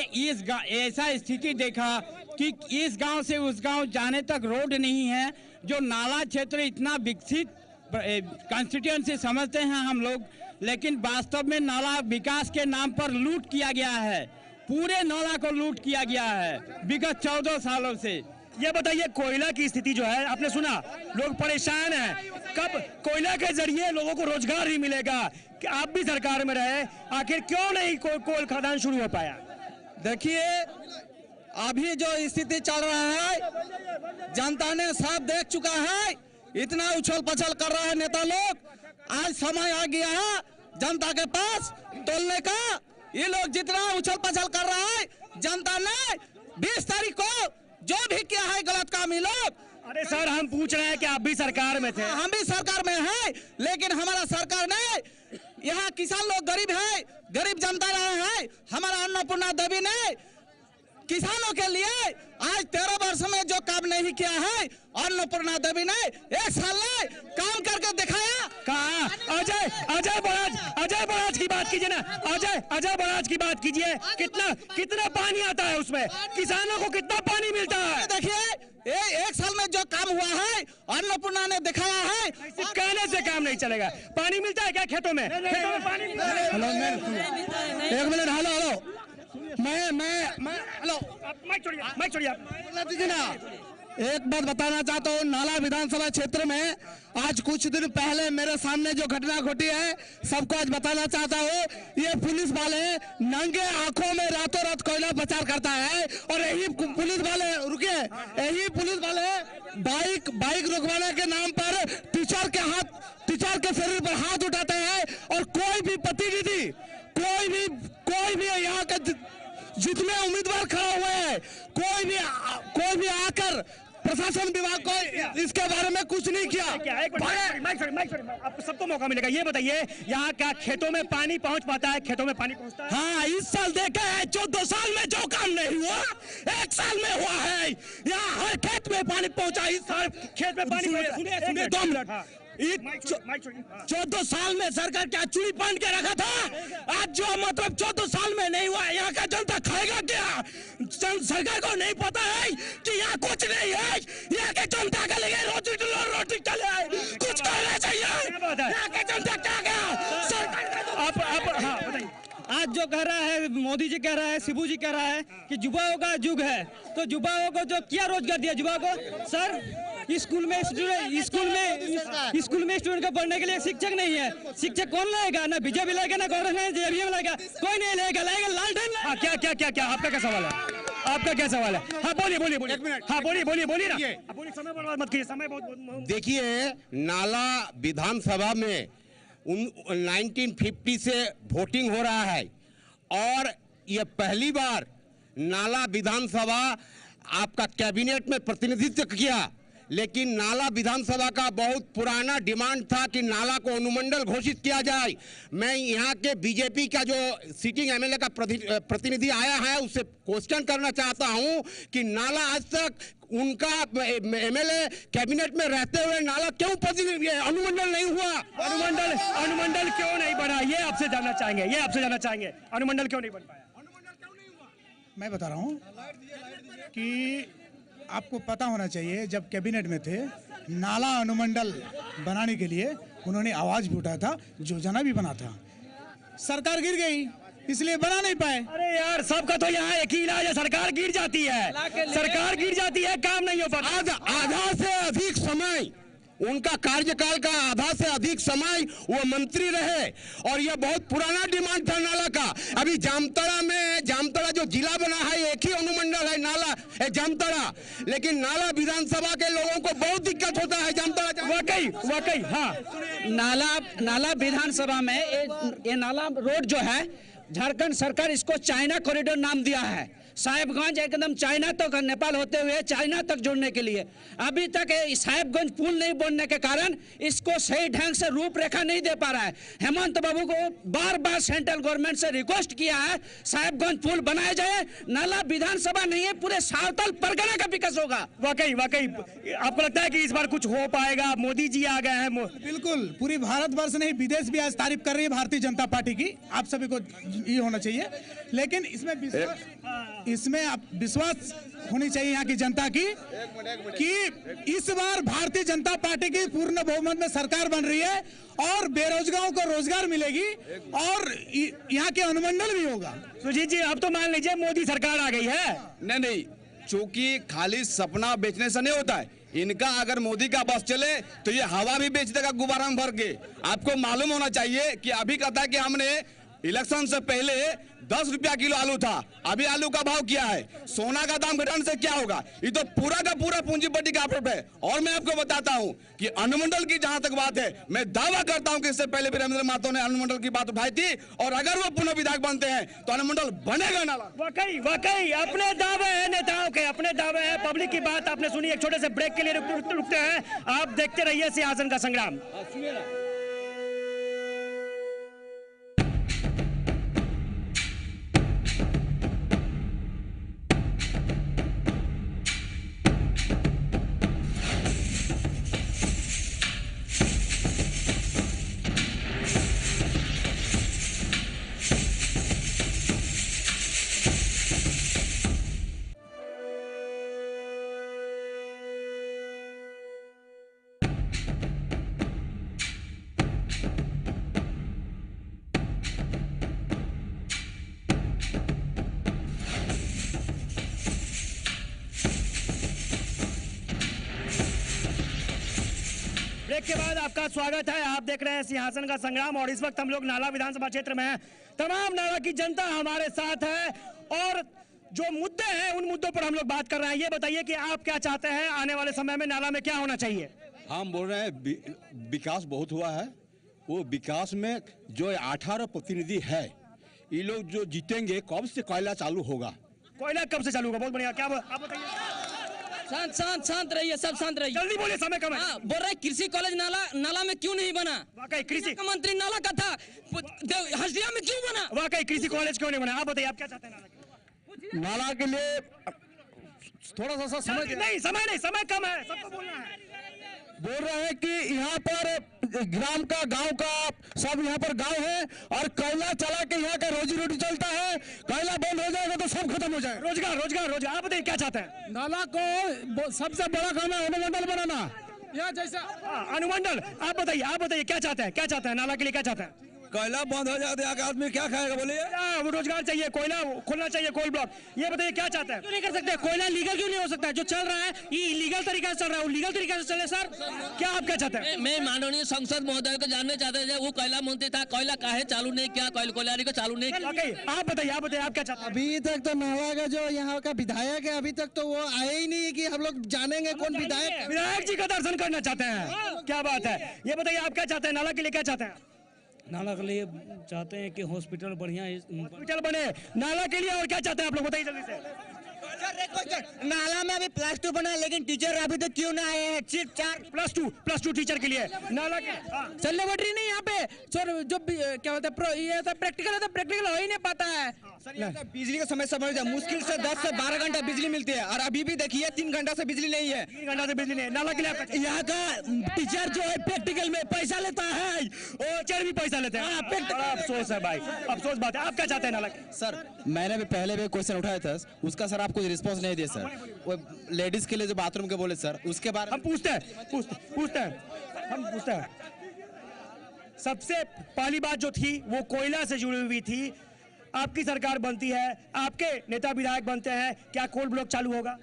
ऐसा स्थिति देखा कि इस गांव से उस गांव जाने तक रोड नहीं है। जो नाला क्षेत्र इतना विकसित कॉन्स्टिट्यूएंसी समझते हैं हम लोग, लेकिन वास्तव में नाला विकास के नाम पर लूट किया गया है। पूरे नाला को लूट किया गया है विगत 14 सालों से। ये बताइए, कोयला की स्थिति जो है, आपने सुना, लोग परेशान हैं। कब कोयला के जरिए लोगों को रोजगार ही मिलेगा? कि आप भी सरकार में रहे, आखिर क्यों नहीं कोल खदान शुरू हो पाया? देखिए, अभी जो स्थिति चल रहा है, जनता ने सब देख चुका है। इतना उछल पछल कर रहा है नेता लोग। आज समय आ गया है जनता के पास तोलने का। ये लोग जितना उछल पछल कर रहा है, जनता ने 20 तारीख को जो भी किया है गलत काम, ये लोग। अरे सर, हम पूछ रहे हैं कि आप भी सरकार में थे। हम भी सरकार में हैं, लेकिन हमारा सरकार ने, यहाँ किसान लोग गरीब है, गरीब जनता रहे हैं। हमारा अन्नपूर्णा देवी ने किसानों के लिए आज 13 वर्ष में जो काम नहीं किया है, अन्नपूर्णा देवी ने 1 साल में काम करके दिखाया। कहा अजय बराज की बात कीजिए ना, अजय बराज की बात कीजिए। कितना पानी आता है उसमें, किसानों को कितना पानी मिलता है? देखिए, 1 साल में जो काम हुआ है अन्नपूर्णा ने दिखाया है। कहने से काम नहीं चलेगा। पानी मिलता है क्या खेतों में? खेतों में पानी मिलता है? एक मिनट, हेलो, मैं हेलो, माइक छोड़िए ना। एक बात बताना चाहता हूँ, नाला विधानसभा क्षेत्र में आज कुछ दिन पहले मेरे सामने जो घटना घटी है, सबको आज बताना चाहता हूँ। ये पुलिस वाले नंगे आंखों में रातों रात कोयला प्रचार करता है, और यही पुलिस वाले बाइक रुकवाने के नाम पर टीचर के शरीर पर हाथ उठाते हैं। और कोई भी प्रतिनिधि, कोई भी यहाँ के जितने उम्मीदवार खड़े हुए हैं, कोई भी आकर प्रशासन विभाग को इसके बारे में कुछ नहीं किया। आपको सबको मौका मिलेगा। ये बताइए, यहाँ क्या खेतों में पानी पहुँच पाता है? खेतों में पानी पहुँचता है? हाँ, इस साल देखा है, 14 साल में जो काम नहीं हुआ 1 साल में हुआ है। यहाँ हर खेत में पानी पहुँचा। इस साल खेत में पानी सुनिए 2 मिनट। 14 साल में सरकार क्या चूड़ी पहन के रखा था? आज जो मतलब 14 साल में नहीं हुआ, यहाँ का जनता खाएगा क्या? सरकार को नहीं पता है कि यहाँ कुछ नहीं है। यहाँ के जनता के लिए रोटी चले, कुछ करना चाहिए। यहाँ के जनता क्या सरकार आज जो कह रहा है मोदी जी, कह रहा है शिबू जी, कह रहा है कि युवाओं का युग है। तो युवाओं को जो क्या रोजगार दिया युवा को? सर, स्कूल में स्टूडेंट को पढ़ने के लिए शिक्षक नहीं है। शिक्षक कौन लाएगा? ना बीजेपी लाएगा, ना कांग्रेस लाएगा, कोई नहीं लाएगा। लालटेन। क्या आपका क्या सवाल है? आपका क्या सवाल है? हाँ बोलिए बोलिए बोलिए, हाँ बोलिए बोलिए बोलिए ना, आप बोलिए, समय बर्बाद मत कीजिए, समय बहुत। देखिए, नाला विधानसभा में 1950 से वोटिंग हो रहा है और ये पहली बार नाला विधानसभा आपका कैबिनेट में प्रतिनिधित्व किया, लेकिन नाला विधानसभा का बहुत पुराना डिमांड था कि नाला को अनुमंडल घोषित किया जाए। मैं यहाँ के बीजेपी का जो सिटिंग एमएलए का प्रतिनिधि आया है उससे क्वेश्चन करना चाहता हूँ कि नाला आज तक उनका एमएलए कैबिनेट में रहते हुए नाला क्यों अनुमंडल नहीं हुआ? अनुमंडल क्यों नहीं बना, ये आपसे जानना चाहेंगे, ये आपसे जानना चाहेंगे, अनुमंडल क्यों नहीं बन पाया? मैं बता रहा हूँ कि आपको पता होना चाहिए, जब कैबिनेट में थे नाला अनुमंडल बनाने के लिए उन्होंने आवाज भी उठाया था, योजना भी बना था, सरकार गिर गई इसलिए बना नहीं पाए। अरे यार, सबका तो यहाँ एक ही इलाज है, सरकार गिर जाती है, सरकार गिर जाती है, काम नहीं हो पाता। आधा से अधिक समय उनका कार्यकाल का आधा से अधिक समय वो मंत्री रहे और यह बहुत पुराना डिमांड था नाला का। अभी जामताड़ा जो जिला बना है एक ही अनुमंडल है नाला जामताड़ा, लेकिन नाला विधानसभा के लोगों को बहुत दिक्कत होता है जामताड़ा। वाकई हाँ, नाला विधानसभा में ये नाला रोड जो है, झारखंड सरकार इसको चाइना कॉरिडोर नाम दिया है। साहेबगंज एकदम चाइना तक, नेपाल होते हुए चाइना तक जोड़ने के लिए अभी तक साहेबगंज पुल नहीं बनने के कारण इसको सही ढंग से रूपरेखा नहीं दे पा रहा है। हेमंत बाबू को बार बार सेंट्रल गवर्नमेंट से रिक्वेस्ट किया है साहेबगंज पुल बनाया जाए। नाला विधानसभा नहीं है, पूरे सावतल परगना का विकास होगा। वाकई आपको लगता है कि इस बार कुछ हो पाएगा? मोदी जी आ गए हैं। बिल्कुल, पूरी भारतवर्ष नहीं विदेश भी आज तारीफ कर रही है भारतीय जनता पार्टी की, आप सभी को ये होना चाहिए। लेकिन इसमें आप विश्वास होनी चाहिए यहाँ की जनता की कि इस बार भारतीय जनता पार्टी की पूर्ण बहुमत में सरकार बन रही है और बेरोजगारों को रोजगार मिलेगी और यहाँ के अनुमंडल भी होगा। सुजीत जी, अब तो मान लीजिए मोदी सरकार आ गई है। नहीं, चूंकि खाली सपना बेचने से नहीं होता है, इनका अगर मोदी का बस चले तो ये हवा भी बेच देगा गुब्बारा में भर के। आपको मालूम होना चाहिए कि अभी कहता है कि हमने इलेक्शन से पहले 10 रुपया किलो आलू था, अभी आलू का भाव क्या है? सोना का दाम घटाने से क्या होगा? ये तो पूरा का पूरा पूंजीपति का आरोप है। और मैं आपको बताता हूं कि अनुमंडल की जहां तक बात है, मैं दावा करता हूं कि इससे पहले भी रविंद्र महतो ने अनुमंडल की बात उठाई थी और अगर वो पुनः विधायक बनते हैं तो अनुमंडल बनेगा नाला। वाकई अपने दावे हैं नेताओं के, अपने दावे हैं। पब्लिक की बात आपने सुनी। एक छोटे से ब्रेक के लिए रुकते हैं। आप देखते रहिए सिंहासन का संग्राम। ब्रेक के बाद आपका स्वागत है। आप देख रहे हैं सिंहासन का संग्राम और इस वक्त हम लोग नाला विधानसभा क्षेत्र में हैं। तमाम नाला की जनता हमारे साथ है और जो मुद्दे हैं उन मुद्दों पर हम लोग बात कर रहे हैं। ये बताइए कि आप क्या चाहते हैं, आने वाले समय में नाला में क्या होना चाहिए? हम बोल रहे हैं विकास बहुत हुआ है, वो विकास में जो 18 प्रतिनिधि है ये लोग जो जीतेंगे, कब से कोयला चालू होगा? कोयला कब से चालू होगा? बहुत बढ़िया, क्या आप बताइए। शांत रहिए, सब शांत रहिए। जल्दी बोलिए, समय कम है। बोल रहे कृषि कॉलेज नाला में क्यों नहीं बना? वाकई कृषि मंत्री नाला का था, हल्दिया में क्यों बना? वाकई कृषि कॉलेज क्यों नहीं बना? आप बताइए, आप क्या चाहते हैं? नाला के लिए थोड़ा सा समय कम है, सबको बोलना है। बोल रहे हैं कि यहाँ पर ग्राम का, गांव का, सब यहाँ पर गांव है और कोयला चला के यहाँ का रोजी रोटी चलता है। कोयला बंद हो जाएगा तो सब खत्म हो जाएगा। रोजगार। आप बताइए क्या चाहते हैं? नाला को सबसे बड़ा काम है अनुमंडल बनाना, या जैसा अनुमंडल। आप बताइए क्या चाहते हैं? नाला के लिए क्या चाहते हैं? कोयला बंद हो जाए तो यहाँ का आदमी क्या खाएगा बोलिए? रोजगार चाहिए, कोयला खोलना चाहिए, कोल ब्लॉक। ये बताइए क्या चाहते हैं? क्यों नहीं कर सकते? कोयला लीगल क्यों नहीं हो सकता? जो चल रहा है ये इलीगल तरीका से चल रहा है, वो लीगल तरीका से चले सर। क्या आप क्या चाहते हैं? मैं माननीय संसद महोदय को जानना चाहते थे, वो कोयला मंत्री था, कोयला काहे चालू नहीं किया, कोयलारी को चालू नहीं किया? आप बताइए आप क्या चाहते हैं? अभी तक तो नाला का जो यहाँ का विधायक है अभी तक तो वो आए ही नहीं कि हम लोग जानेंगे कौन विधायक। विधायक जी का दर्शन करना चाहते हैं, क्या बात है। ये बताइए आप क्या चाहते हैं? नाला के लिए क्या चाहते हैं? नाला के लिए चाहते हैं कि हॉस्पिटल बढ़िया हॉस्पिटल बने। नाला के लिए और क्या चाहते हैं आप लोग, बताइए जल्दी से। नाला में अभी +2 बना लेकिन टीचर अभी तक क्यों ना आए हैं? सिर्फ 4 +2 टीचर के लिए नाला के चलने बैटरी नहीं यहाँ पे सर। जो क्या होता है ये प्रैक्टिकल होता है, प्रैक्टिकल हो ही नहीं पाता है सर। यहाँ का बिजली का समस्या बढ़ जाए, मुश्किल से 10 से 12 घंटा बिजली मिलती है और अभी भी देखिए 3 घंटा से बिजली नहीं है। 3 घंटा से बिजली नहीं है। नाला के लिए यहाँ का टीचर जो है प्रैक्टिकल में पैसा लेता है, टीचर भी पैसा लेते हैं। बड़ा अफसोस है भाई, अफसोस बात है। आप क्या चाहते हैं नाला के? सर मैंने भी पहले भी क्वेश्चन उठाया था, उसका सर आप कुछ रिस्पॉन्स नहीं दिए सर। वो लेडीज के लिए जो बाथरूम के बोले सर, उसके बारे में हम पूछते हैं। सबसे पहली बात जो थी वो कोयला से जुड़ी हुई थी। आपकी सरकार बनती है, आपके नेता विधायक बनते हैं, क्या कोल ब्लॉक चालू होगा?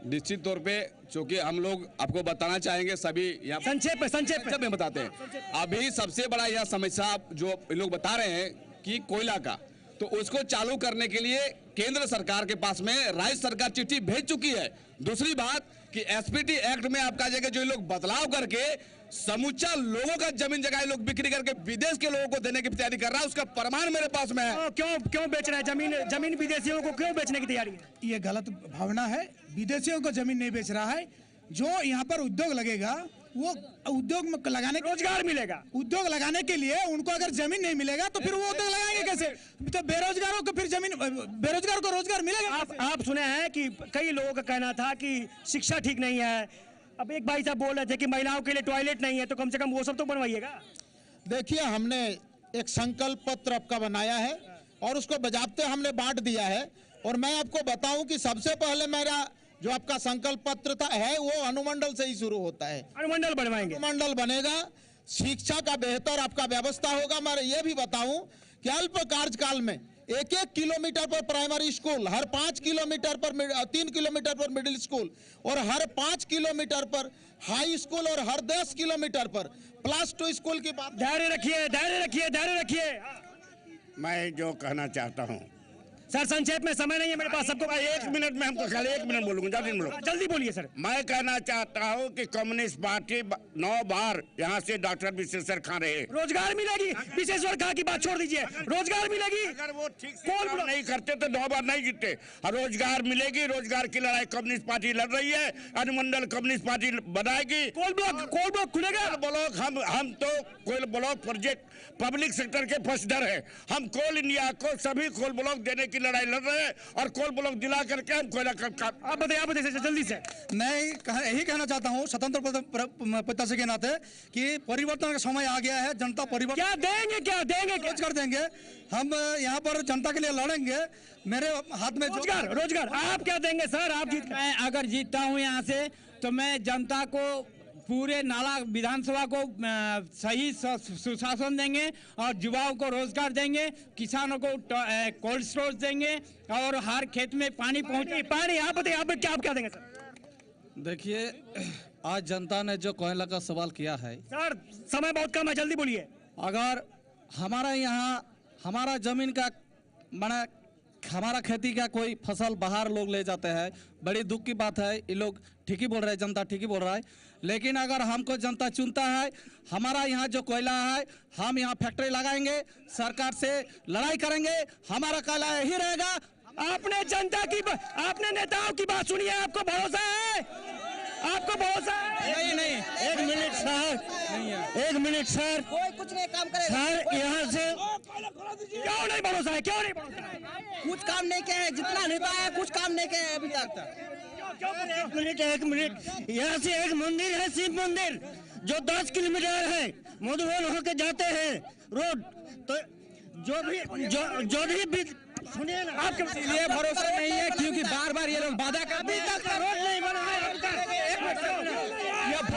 निश्चित तौर पे, चूंकि हम लोग आपको बताना चाहेंगे सभी यहाँ संक्षेप में बताते हैं। अभी सबसे बड़ा यह समस्या जो लोग बता रहे हैं कि कोयला का, तो उसको चालू करने के लिए केंद्र सरकार के पास में राज्य सरकार चिट्ठी भेज चुकी है। दूसरी बात कि एसपीटी एक्ट में आपका जगह जो लोग बदलाव करके समूचा लोगों का जमीन जगह लोग बिक्री करके विदेश के लोगों को देने की तैयारी कर रहा है, उसका प्रमाण मेरे पास में है। क्यों बेच रहा है जमीन विदेशियों को क्यों बेचने की तैयारी है? ये गलत भावना है। विदेशियों को जमीन नहीं बेच रहा है। जो यहाँ पर उद्योग लगेगा वो उद्योग में लगाने, रोजगार मिलेगा। उद्योग लगाने के लिए उनको अगर जमीन नहीं मिलेगा तो फिर वो उद्योग लगाएंगे कैसे? तो बेरोजगारों को फिर जमीन, बेरोजगार को रोजगार मिलेगा। आप सुने हैं कि कई लोगों का कहना था कि शिक्षा ठीक नहीं है। अब एक भाई साहब बोल रहे थे कि महिलाओं के लिए टॉयलेट नहीं है, तो कम से कम वो सब तो बनवाइएगा। देखिए हमने एक संकल्प पत्र आपका बनाया है और उसको बजाते हमने बांट दिया है। और मैं आपको बताऊं कि सबसे पहले मेरा जो आपका संकल्प पत्र था है वो अनुमंडल से ही शुरू होता है। अनुमंडल बनवाएंगे, अनुमंडल बनेगा, शिक्षा का बेहतर आपका व्यवस्था होगा। मैं ये भी बताऊं कि अल्प कार्यकाल में 1-1 किलोमीटर पर प्राइमरी स्कूल, हर 5 किलोमीटर पर 3 किलोमीटर पर मिडिल स्कूल और हर 5 किलोमीटर पर हाई स्कूल और हर 10 किलोमीटर पर +2 स्कूल की बात। धैर्य रखिए। मैं जो कहना चाहता हूँ सर, संक्षेप में, समय नहीं है मेरे पास। सबको 1 मिनट में, हमको खाली 1 मिनट बोलूंगा, जल्दी बोलिए सर। मैं कहना चाहता हूं कि कम्युनिस्ट पार्टी 9 बार यहां से डॉक्टर विश्वेश्वर खां रहे। रोजगार मिलेगी, विश्वेश्वर खां की बात छोड़ दीजिए, रोजगार मिलेगी। अगर वो ठीक से काम नहीं करते तो 9 बार नहीं जीते। रोजगार मिलेगी, रोजगार की लड़ाई कम्युनिस्ट पार्टी लड़ रही है। अनुमंडल कम्युनिस्ट पार्टी बनाएगी। कोल ब्लॉक खुलेगा। ब्लॉक हम तो coal block project public sector के फर्स्टर है। हम कोल इंडिया को सभी कोल ब्लॉक देने की लड़ाई लड़ रहे हैं और कोल ब्लॉक दिला करके हम कोयला आप बताइए जल्दी से। मैं यही कहना चाहता हूँ स्वतंत्र प्रत्याशी के नाते कि परिवर्तन का समय आ गया है। जनता परिवर्तन क्या देंगे रोजगार देंगे। हम यहाँ पर जनता के लिए लड़ेंगे। मेरे हाथ में रोजगार आप क्या देंगे सर? आप मैं अगर जीतता हूँ यहाँ से तो मैं जनता को पूरे नाला विधानसभा को सही सुशासन देंगे और युवाओं को रोजगार देंगे, किसानों को कोल्ड स्टोरेज देंगे और हर खेत में पानी पहुंचे। आप बताइए आप क्या देंगे सर? देखिए आज जनता ने जो कोयला का सवाल किया है सर, समय बहुत कम है, जल्दी बोलिए। अगर हमारा यहाँ हमारा जमीन का बना हमारा खेती का कोई फसल बाहर लोग ले जाते हैं, बड़ी दुख की बात है। ये लोग ठीक ही बोल रहे हैं, जनता ठीक ही बोल रहा है। लेकिन अगर हमको जनता चुनता है, हमारा यहाँ जो कोयला है हम यहाँ फैक्ट्री लगाएंगे, सरकार से लड़ाई करेंगे, हमारा कोयला यही रहेगा। आपने जनता की, आपने नेताओं की बात सुनी है, आपको भरोसा है? आपको भरोसा है? नहीं, 1 मिनट सर, 1 मिनट सर, कोई कुछ नहीं काम करेगा सर। यहाँ से क्यों नहीं भरोसा है? कुछ काम नहीं किया है, जितना नेता है कुछ काम नहीं किया है अभी तक। 1 मिनट, यहाँ से एक मंदिर है, शिव मंदिर, जो 10 किलोमीटर है, मधुबन होके जाते हैं रोड। तो जो भी सुनिए ना, आपके लिए भरोसा नहीं है क्योंकि बार बार ये लोग वादा करते हैं। रोड नहीं बना है।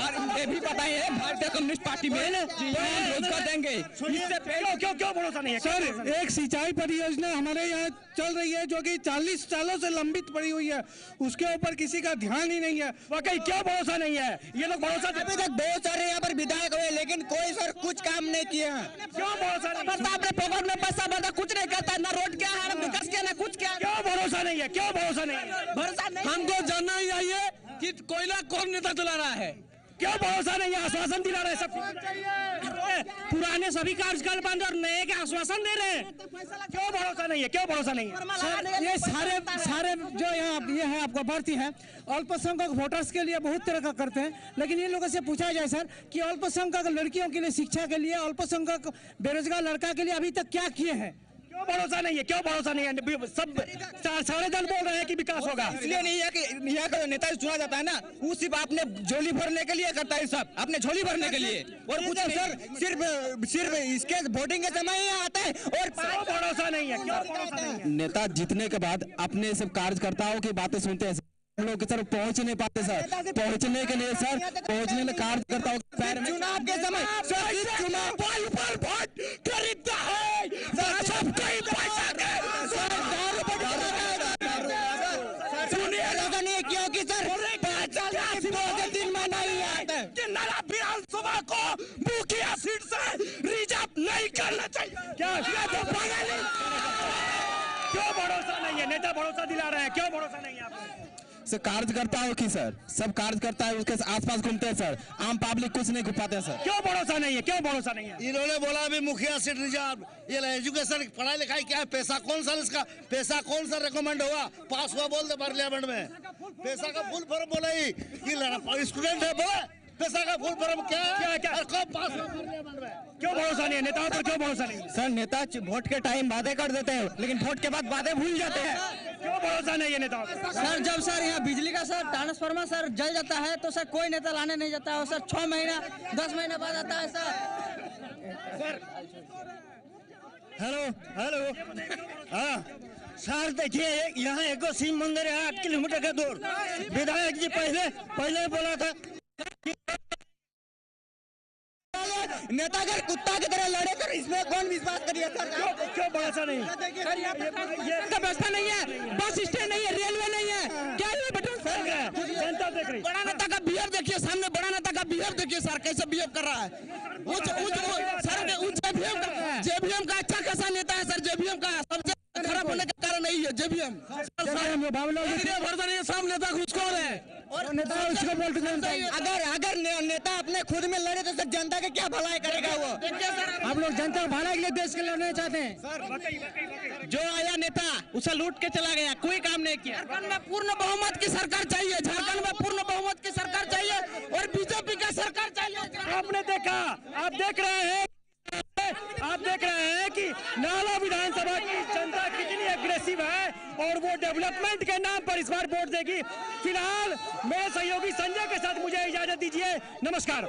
ये भी पता है भारतीय कम्युनिस्ट पार्टी में रोजगार देंगे। इससे क्यों भरोसा नहीं है सर? एक सिंचाई परियोजना हमारे यहाँ चल रही है जो कि 40 सालों से लंबित पड़ी हुई है, उसके ऊपर किसी का ध्यान ही नहीं है। वाकई क्यों भरोसा नहीं है? ये लोग भरोसा अभी तक बहुत सारे यहाँ पर विधायक हुए लेकिन कोई सर कुछ काम नहीं किए हैं। क्यों भरोसा नहीं? आपने पॉकेट में पैसा भरा कुछ नहीं करता, ना रोड क्या है, ना विकास क्या, ना कुछ क्या। क्यों भरोसा नहीं है? क्यों भरोसा नहीं है? भरोसा नहीं। हमको जानना ही चाहिए कि कोयला कौन नेता चला रहा है। क्यों भरोसा नहीं है? आश्वासन दिला रहे सब, पुराने सभी कार्यकाल बंद और नए के आश्वासन दे रहे हैं। क्यों भरोसा नहीं है? क्यों भरोसा नहीं है? सर ये सारे जो यहाँ ये है आपको भर्ती है अल्पसंख्यक वोटर्स के लिए बहुत तरह का करते हैं, लेकिन इन लोगों से पूछा जाए सर कि अल्पसंख्यक लड़कियों के लिए शिक्षा के लिए, अल्पसंख्यक बेरोजगार लड़का के लिए अभी तक क्या किए हैं? क्यों भरोसा नहीं है? क्यों भरोसा नहीं है? सब सारे दल बोल रहे हैं कि विकास होगा। इसलिए नहीं है कि यहाँ का नेता चुना जाता है ना, वो सिर्फ आपने झोली भरने के लिए करता है, सब अपने झोली भरने के लिए और कुछ सर सिर्फ इसके वोटिंग के समय ही आता है। और क्यों भरोसा नहीं है? क्यों भरोसा नहीं है? नेता जीतने के बाद अपने सब कार्यकर्ताओं की बातें सुनते हैं, हम लोग सर पहुंच नहीं पाते सर। पहुंचने के लिए सर, पहुंचने में कार्यकर्ताओं के पैर में चुनाव के समय चुनाव खरीदता है सब कई पैसा सुनिए नहीं क्योंकि सर 5 साल के दिन में नहीं आता कि नाला विधानसभा को मुखिया सीट से रिजर्व नहीं करना चाहिए। क्या क्यों भरोसा नहीं है? नेता भरोसा दिला रहे हैं, क्यों भरोसा नहीं है आपको? सर कार्यकर्ताओं की सर, सब कार्यकर्ता है उसके आसपास घूमते हैं सर, आम पब्लिक कुछ नहीं घूम पाते हैं सर। क्यों भरोसा नहीं है? क्यों भरोसा नहीं है? इन्होंने बोला अभी मुखिया सीट रिजर्व, ये एजुकेशन पढ़ाई लिखाई क्या है, पैसा कौन सा इसका, पैसा कौन सा रिकमेंड हुआ, पास हुआ बोल दे पार्लियामेंट में, पैसा का फुल फॉर्म बोला ही कि स्टूडेंट है बोला पैसा का फुल फॉर्म क्या है, क्या और कब पास हुआ पार्लियामेंट में। क्यों भरोसा नहीं है? नेताओं पर क्यों भरोसा नहीं है? सर नेता वोट के टाइम वादे कर देते हैं लेकिन वोट के बाद वादे भूल जाते हैं। क्यों भरोसा नहीं है नेताओं पर? सर जब सर यहाँ बिजली का सर ट्रांसफार्मर सर जल जाता है तो सर कोई नेता लाने नहीं जाता है, सर 6 महीना 10 महीने बाद आता है सर। हेलो हाँ सर देखिए यहाँ एक शिव मंदिर है 8 किलोमीटर का दूर। विधायक जी पहले बोला था नेता अगर कुत्ता की तरह लड़े तो इसमें कौन विश्वास करिए सर? क्यों भरोसा नहीं? सर यहाँ व्यवस्था नहीं है, बस स्टैंड नहीं है, रेलवे नहीं है, क्या है बेटा? जनता देख रही। बड़ा नेता का बिहेव देखिए, सामने बड़ा नेता का बिहेव देखिए सर कैसे बिहेव कर रहा है। जेबीएम का अच्छा खासा नेता है सर, जेबीएम का सबसे खराब होने का कारण नहीं है जेबीएम। भरोसा नहीं है, सब नेता घुसखोर है और नेता उसको बोलते नहीं। अगर नेता अपने खुद में लड़े तो सर जनता के क्या भलाई करेगा वो? आप लोग जनता भलाई के लिए देश के लिए लड़ना चाहते हैं। जो आया नेता उसे लूट के चला गया, कोई काम नहीं किया। झारखंड में पूर्ण बहुमत की सरकार चाहिए, झारखंड में पूर्ण बहुमत की सरकार चाहिए और बीजेपी का सरकार चाहिए। आपने देखा, आप देख रहे हैं कि नाला विधानसभा की जनता कितनी एग्रेसिव है और वो डेवलपमेंट के नाम पर इस बार वोट देगी। फिलहाल मेरे सहयोगी संजय के साथ मुझे इजाजत दीजिए, नमस्कार।